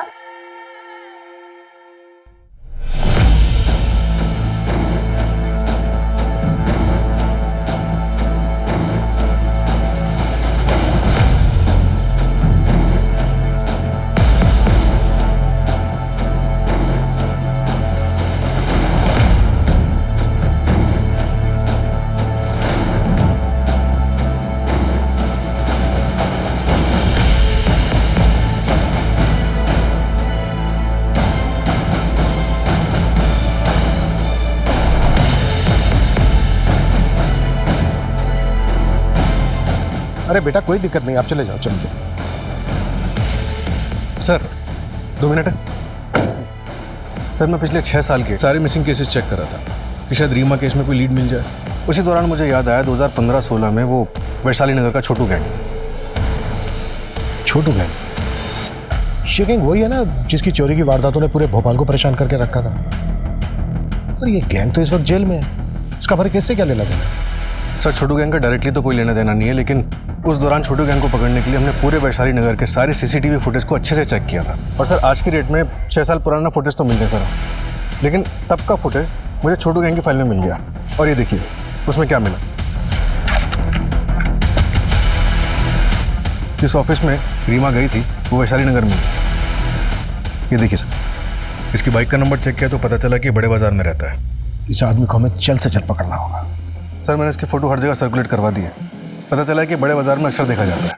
Speaker 10: अरे बेटा कोई दिक्कत नहीं, आप चले जाओ, चले जाओ। Sir 2 minute. सर मैं पिछले 6 साल के सारे मिसिंग केसेस चेक कर रहा था कि शायद रीमा केस में कोई लीड मिल जाए। उसी दौरान मुझे याद आया 2015-16 में वो वैशाली नगर का छोटू गैंग।
Speaker 1: छोटू गैंग? ये गैंग वही है ना जिसकी चोरी की वारदातों ने पूरे भोपाल को परेशान करके रखा था? पर ये गैंग तो इस वक्त जेल में है, इसका हमारे केस से क्या लेना देना?
Speaker 10: सर छोटू गैंग का डायरेक्टली तो कोई लेना देना नहीं है, लेकिन उस दौरान छोटू गैंग को पकड़ने के लिए हमने पूरे वैशाली नगर के सारे सीसीटीवी फुटेज को अच्छे से चेक किया था। और सर आज की डेट में 6 साल पुराना फुटेज तो मिल गया सर, लेकिन तब का फुटेज मुझे छोटू गैंग की फाइल में मिल गया। और ये देखिए उसमें क्या मिला। जिस ऑफिस में रीमा गई थी वो वैशाली नगर में। ये देखिए सर, इसकी बाइक का नंबर चेक किया तो पता चला कि बड़े बाजार में रहता है।
Speaker 1: इस आदमी को हमें जल्द से जल्द पकड़ना होगा।
Speaker 10: सर मैंने इसकी फ़ोटो हर जगह सर्कुलेट करवा दी है, पता चला है कि बड़े बाजार में अक्सर देखा जाता है।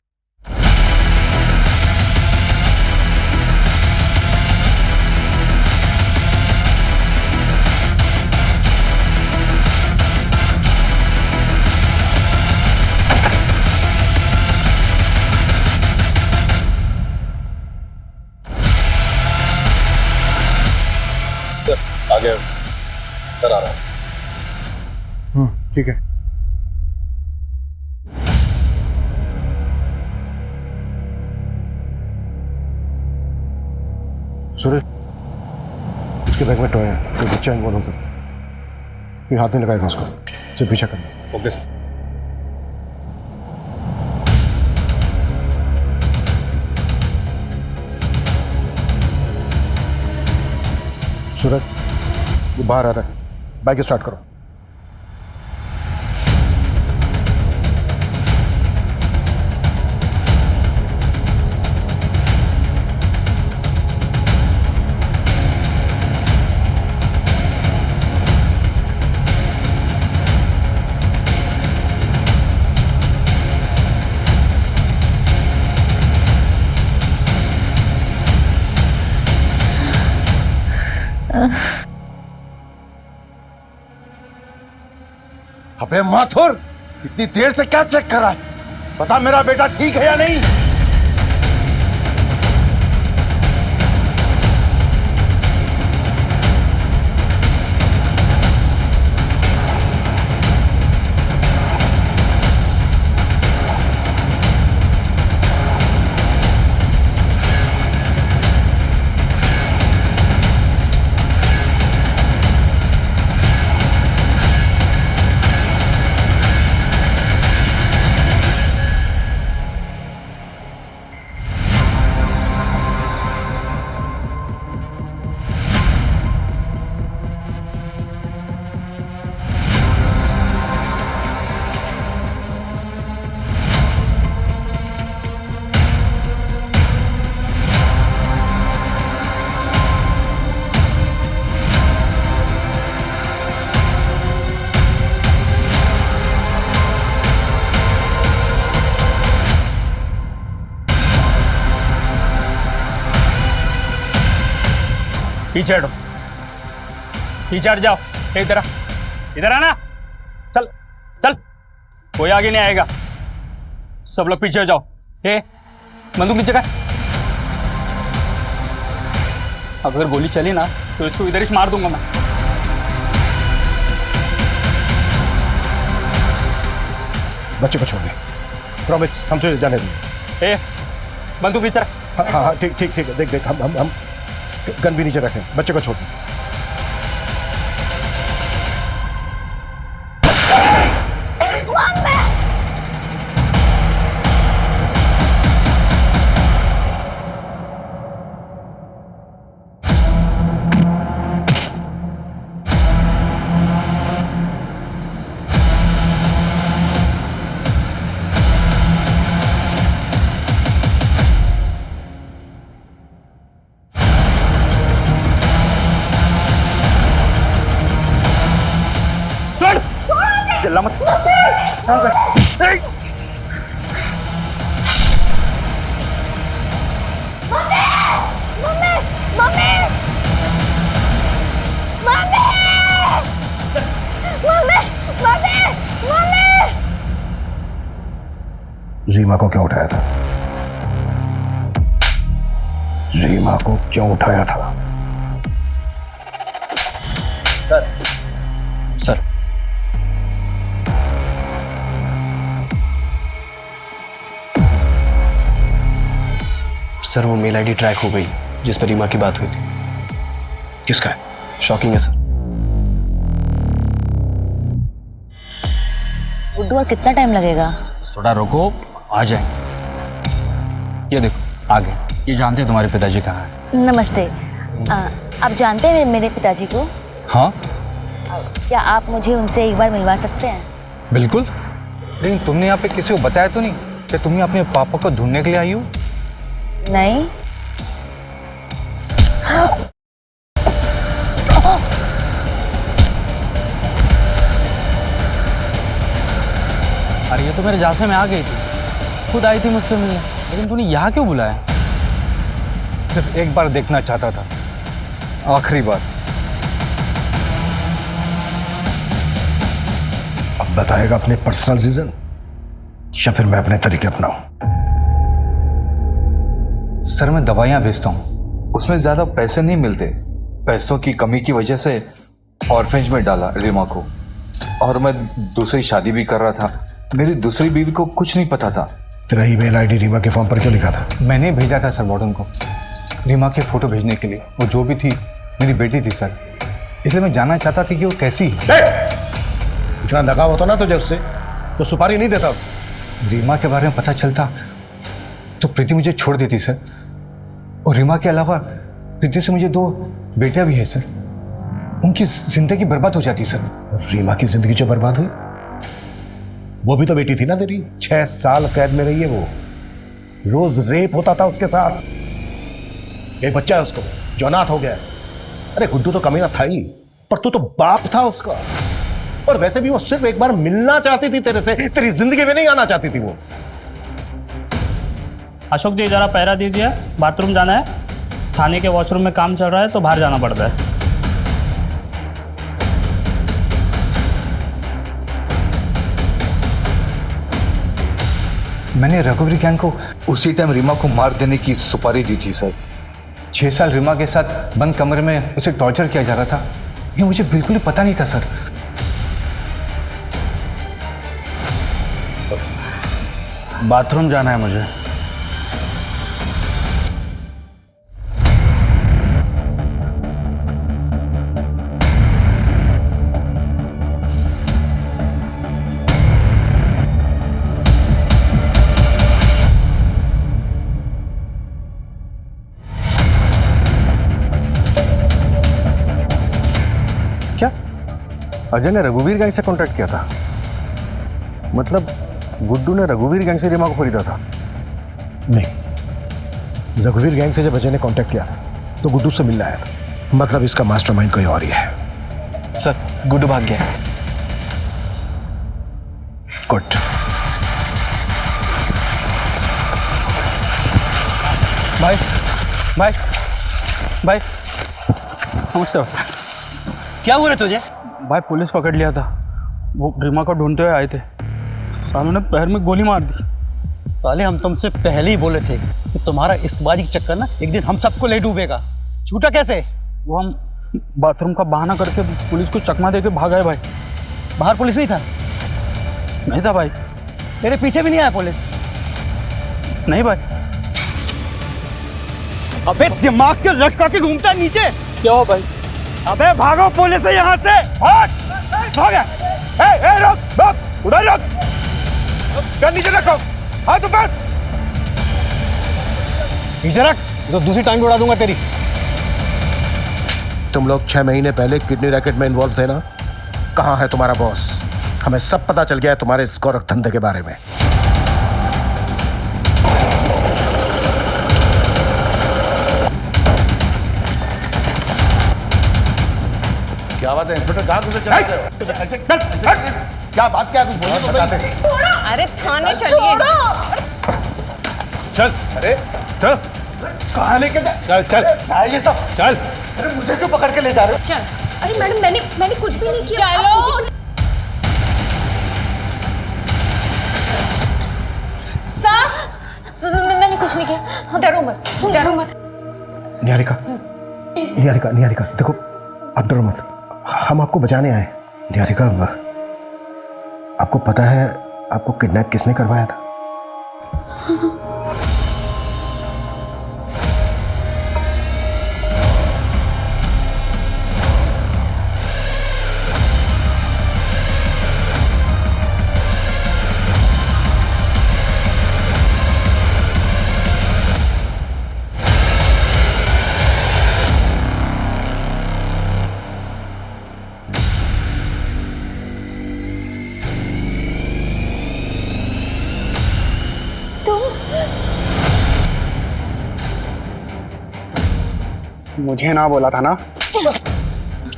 Speaker 13: सर आगे सर आ रहा है।
Speaker 10: ठीक है।
Speaker 1: सूरज, उसके बैग में टॉय है, कोई बच्चा इन्वॉल्व हो सकता है। कोई हाथ नहीं लगाएगा उसको, सिर्फ पीछा करना।
Speaker 10: Okay sir.
Speaker 1: सूरज, वो बाहर आ रहा है, बाइक स्टार्ट करो।
Speaker 13: अबे माथुर, इतनी देर से क्या चेक कर रहा है? बता मेरा बेटा ठीक है या नहीं?
Speaker 9: पीछे हटो, पीछे हट जाओ। इधर इधर आना, चल चल, कोई आगे नहीं आएगा, सब लोग पीछे हो जाओ। बंदूक नीचे का। अब अगर गोली चली ना तो इसको इधर ही मार दूंगा मैं।
Speaker 1: बच्चे को छोड़ दे, प्रॉमिस, हम तुझे जाने देंगे।
Speaker 9: बंदूक नीचे रख।
Speaker 1: हाँ ठीक ठीक ठीक है, देख देख, हम गन भी नीचे रखें, बच्चे को छोड़ दे। रीमा को क्यों उठाया था? रीमा को क्यों उठाया था?
Speaker 12: सर सर
Speaker 7: सर वो मेल आईडी ट्रैक हो गई जिस पर रीमा की बात हुई थी।
Speaker 1: किसका है?
Speaker 7: शॉकिंग है सर।
Speaker 4: गुड्डू और कितना टाइम लगेगा?
Speaker 6: थोड़ा रुको, आ जाएंगे। ये देखो आ गए। ये जानते हैं तुम्हारे पिताजी कहाँ हैं?
Speaker 4: नमस्ते। आप जानते हैं मेरे पिताजी को?
Speaker 6: हाँ
Speaker 4: क्या आप मुझे उनसे एक बार मिलवा सकते हैं?
Speaker 10: बिल्कुल। लेकिन तुमने यहाँ पे किसी को बताया तो नहीं कि तुम अपने पापा को ढूंढने के लिए आई हो?
Speaker 4: नहीं।
Speaker 6: अरे ये तो मेरे जासे में आ गई थी, खुद आई थी मुझसे मिलने, लेकिन तूने यहाँ क्यों बुलाया?
Speaker 10: सिर्फ एक बार देखना चाहता था, आखिरी बार।
Speaker 1: अब बताएगा अपने पर्सनल रीजन या फिर मैं अपने तरीके अपनाऊं?
Speaker 10: सर मैं दवाइयाँ बेचता हूँ, उसमें ज्यादा पैसे नहीं मिलते। पैसों की कमी की वजह से ऑर्फेंज में डाला रीमा को, और मैं दूसरी शादी भी कर रहा था। मेरी दूसरी बीवी को कुछ नहीं पता था।
Speaker 1: तेरा ईमेल आईडी रीमा के फॉर्म पर क्यों लिखा था?
Speaker 10: मैंने भेजा था सर वार्डन को रीमा की फोटो भेजने के लिए। वो जो भी थी मेरी बेटी थी सर, इसलिए मैं जानना चाहता था कि वो कैसी है।
Speaker 1: इतना लगाव होता ना तुझे उससे तो सुपारी नहीं देता उसे।
Speaker 10: रीमा के बारे में पता चलता तो प्रीति मुझे छोड़ देती सर, और रीमा के अलावा प्रीति से मुझे 2 बेटियां भी है सर। उनकी जिंदगी बर्बाद हो जाती सर।
Speaker 1: रीमा की जिंदगी जो बर्बाद हुई, वो भी तो बेटी थी ना तेरी। 6 साल कैद में रही है वो, रोज रेप होता था उसके साथ। एक बच्चा है उसको जो अनाथ हो गया है। अरे गुड्डू तो कमीना था ही, पर तू तो बाप था उसका। और वैसे भी वो सिर्फ एक बार मिलना चाहती थी तेरे से, तेरी जिंदगी में नहीं आना चाहती थी वो।
Speaker 19: अशोक जी जरा पहरा दीजिए, बाथरूम जाना है। थाने के वॉशरूम में काम चल रहा है तो बाहर जाना पड़ता है।
Speaker 10: मैंने रघुवीर गैंग को उसी टाइम रीमा को मार देने की सुपारी दी थी सर। 6 साल रीमा के साथ बंद कमरे में उसे टॉर्चर किया जा रहा था, ये मुझे बिल्कुल ही पता नहीं था सर।
Speaker 6: बाथरूम जाना है मुझे।
Speaker 10: क्या अजय ने रघुवीर गैंग से कॉन्टैक्ट किया था? मतलब गुड्डू ने रघुवीर गैंग से रीमा को खरीदा था?
Speaker 1: नहीं, रघुवीर गैंग से जब अजय ने कांटेक्ट किया था तो गुड्डू से मिलने आया था। मतलब इसका मास्टरमाइंड कोई और ही है।
Speaker 7: सर गुड्डू भाग गया।
Speaker 1: गुड।
Speaker 6: भाई भाई भाई नमस्ते।
Speaker 11: क्या हुआ तुझे?
Speaker 19: भाई पुलिस पकड़ लिया था, वो रीमा को ढूंढते हुए आए थे। सालों ने पैर में गोली मार दी।
Speaker 11: साले हम तुमसे पहले ही बोले थे कि तुम्हारा इश्कबाजी का चक्कर ना एक दिन हम सबको ले डूबेगा। छूटा कैसे?
Speaker 19: वो हम बाथरूम का बहाना करके पुलिस को चकमा देके भाग आए भाई।
Speaker 11: बाहर पुलिस नहीं था?
Speaker 19: नहीं था भाई।
Speaker 11: तेरे पीछे भी नहीं आया पुलिस?
Speaker 19: नहीं भाई।
Speaker 11: अबे दिमाग के लटका के घूमता नीचे।
Speaker 19: क्या हो भाई?
Speaker 11: अबे भागो पुलिस से यहाँ से। हट भाग। रुक उधर रुक। कर नीचे रखो, हाथ ऊपर।
Speaker 10: नीचे रख, तो दूसरी टांग उड़ा दूंगा तेरी।
Speaker 1: तुम लोग 6 महीने पहले किडनी रैकेट में इन्वॉल्व थे ना? कहाँ है तुम्हारा बॉस? हमें सब पता चल गया है तुम्हारे इस गोरख धंधे के बारे में।
Speaker 13: क्या बात है इंस्पेक्टर, कहाँ घुसे चले गए?
Speaker 1: क्या बात, क्या कुछ बोलो तो बताते।
Speaker 14: अरे थाने चलिए।
Speaker 10: चल। अरे चल।
Speaker 11: कहाँ लेके जा?
Speaker 10: चल चल
Speaker 11: ये सब
Speaker 10: चल।
Speaker 11: अरे मुझे क्यों पकड़ के ले जा रहे हो?
Speaker 14: चल।
Speaker 3: अरे मैडम मैंने कुछ भी नहीं किया।
Speaker 14: चलो। सर रीमा, मैंने कुछ नहीं किया। डरो मत, डरो मत।
Speaker 1: निहारिका, निहारिका, निहारिका, देखो आप डरो मत, हम आपको बचाने आए। निहारिका, आपको पता है आपको किडनैप किसने करवाया था?
Speaker 17: मुझे ना बोला था ना।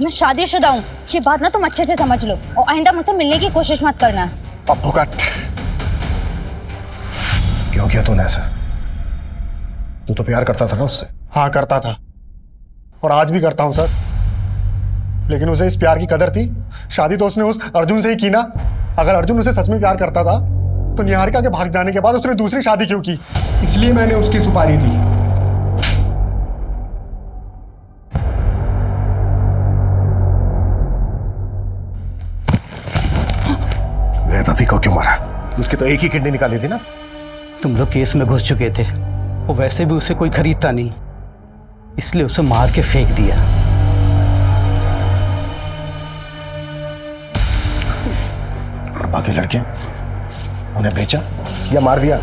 Speaker 20: मैं शादीशुदा हूँ, ये बात ना तुम अच्छे से समझ लो और आइंदा मुझसे मिलने की कोशिश मत करना।
Speaker 17: भुगत।
Speaker 1: क्यों किया तूने ऐसा? तू तो प्यार करता था ना उससे?
Speaker 17: हाँ करता था और आज भी करता हूँ सर, लेकिन उसे इस प्यार की कदर थी। शादी तो उसने उस अर्जुन से ही की ना। अगर अर्जुन उसे सच में प्यार करता था तो निहारिका के भाग जाने के बाद उसने दूसरी शादी क्यों की? इसलिए मैंने उसकी सुपारी दी।
Speaker 1: भाभी को क्यों मारा? उसकी तो एक ही किडनी निकाली थी ना।
Speaker 12: तुम लोग केस में घुस चुके थे, वो वैसे भी उसे कोई खरीदता नहीं, इसलिए उसे मार के फेंक दिया।
Speaker 1: और बाकी लड़के उन्हें बेचा या मार दिया?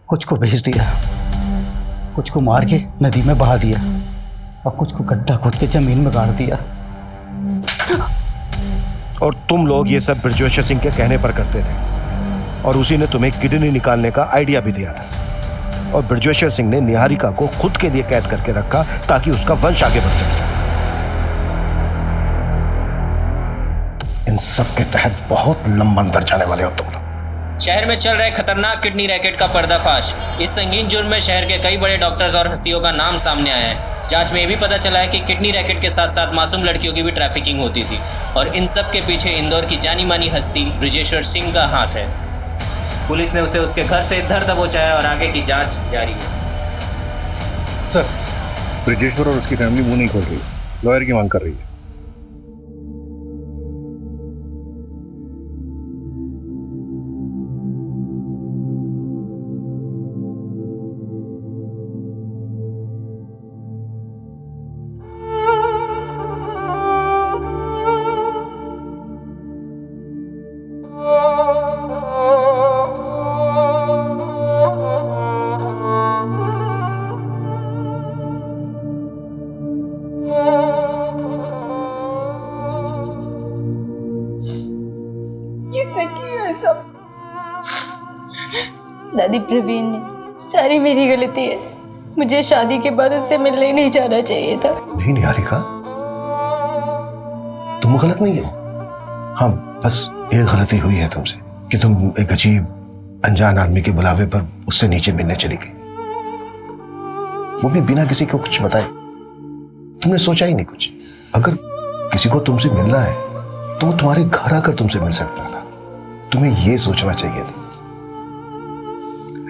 Speaker 12: कुछ को भेज दिया, कुछ को मार के नदी में बहा दिया और कुछ को गड्ढा खोद के जमीन में गाड़ दिया।
Speaker 1: और तुम लोग ये सब बृजोशर सिंह के कहने पर करते थे और उसी ने तुम्हें किडनी निकालने का आइडिया भी दिया था। और बृजोशर सिंह ने निहारिका को खुद के लिए कैद करके रखा ताकि उसका वंश आगे बढ़ सके। इन सब के तहत बहुत लंबा अंदर जाने वाले हो तुम लोग।
Speaker 16: शहर में चल रहे खतरनाक किडनी रैकेट का पर्दाफाश। इस संगीन जुर्म में शहर के कई बड़े डॉक्टर्स और हस्तियों का नाम सामने आया है। जांच में ये भी पता चला है कि किडनी रैकेट के साथ साथ मासूम लड़कियों की भी ट्रैफिकिंग होती थी और इन सब के पीछे इंदौर की जानी मानी हस्ती बृजेश्वर सिंह का हाथ है। पुलिस ने उसे उसके घर से धर दबोचा है और आगे की जांच जारी है।
Speaker 10: सर, बृजेश्वर और उसकी फैमिली मुंह नहीं खोल रही, लॉयर की मांग कर रही है।
Speaker 20: दादी, प्रवीण ने सारी मेरी गलती है। मुझे शादी के बाद उससे मिलने ही नहीं जाना चाहिए था।
Speaker 1: नहीं निहारिका, तुम गलत नहीं हो। हाँ, बस एक गलती हुई है तुमसे कि तुम एक अजीब अनजान आदमी के बुलावे पर उससे नीचे मिलने चली गई, वो भी बिना किसी को कुछ बताए। तुमने सोचा ही नहीं कुछ। अगर किसी को तुमसे मिलना है तो वो तुम्हारे घर आकर तुमसे मिल सकता था। तुम्हें ये सोचना चाहिए था।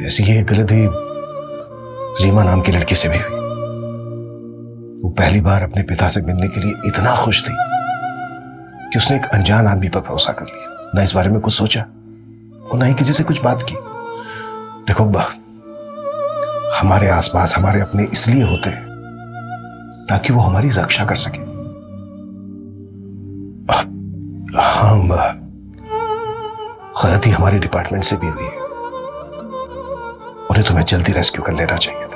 Speaker 1: ऐसी ही एक गलती रीमा नाम की लड़की से भी हुई। वो पहली बार अपने पिता से मिलने के लिए इतना खुश थी कि उसने एक अनजान आदमी पर भरोसा कर लिया। ना इस बारे में कुछ सोचा और ना ही किसी से कुछ बात की। देखो, हमारे आसपास हमारे अपने इसलिए होते हैं ताकि वो हमारी रक्षा कर सके। हाँ, गलती हमारे डिपार्टमेंट से भी हुई है। उन्हें तुम्हें जल्दी रेस्क्यू कर लेना चाहिए।